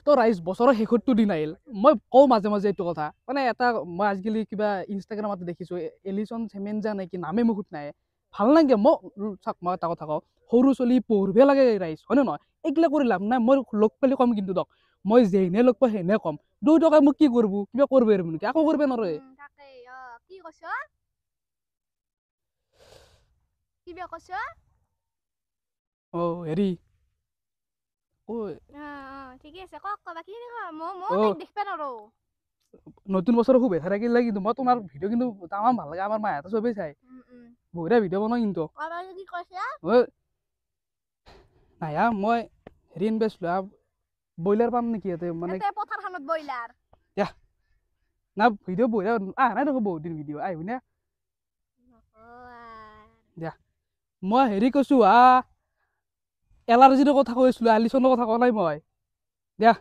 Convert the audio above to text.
তো ৰাইজ বছৰৰ শেষৰটো দিন আহিল মই কওঁ মাজে মাজে এইটো কথা মানে এটা মই আজিকালি কিবা ইনষ্টাগ্ৰামত দেখিছোঁ এলিছন চেমেঞ্জা নেকি নামে মুখত নাই ভাল লাগে মই চাওক মই এটা কথা কওঁ সৰু চলি পঢ়িব লাগে ৰাইজ হয়নে নহয় এইগিলা কৰি লাভ নাই মই লগ পালে ক'ম কিন্তু দক মই যেনে লগ পাই সেনে ক'ম 2 টকা মোক কি কৰিব কিবা কৰিব পাৰিব নেকি একো কৰিব নোৱাৰে কি কৈছ কিবা কৈছ হেৰি ঠিকে আছে কওক বাকী মই দেখিব নোৱাৰো নতুন বছৰৰ শুভেচ্ছা থাকিলে কিন্তু মই তোমাৰ ভিডিঅ' কিন্তু তামাম ভাল লাগে আমাৰ মাহঁতে চবেই চাই বঢ়িয়া ভিডিঅ' বনাওঁ কিন্তু নাই মই হেৰি আনিছিলোঁ ব্ৰইলাৰ পাম নেকি ইয়াতে মানে পথাৰখনত ব্ৰইলাৰ না ভিডিঅ' বঢ়িয়া নাই দেখোন বহুত দিন ভিডিঅ' আহিবি নে দিয়া মই হেৰি কৈছোঁ এলাৰ্জিৰ কথা কৈছিলোঁ এলিছনৰ কথা কোৱা নাই মই দিয়া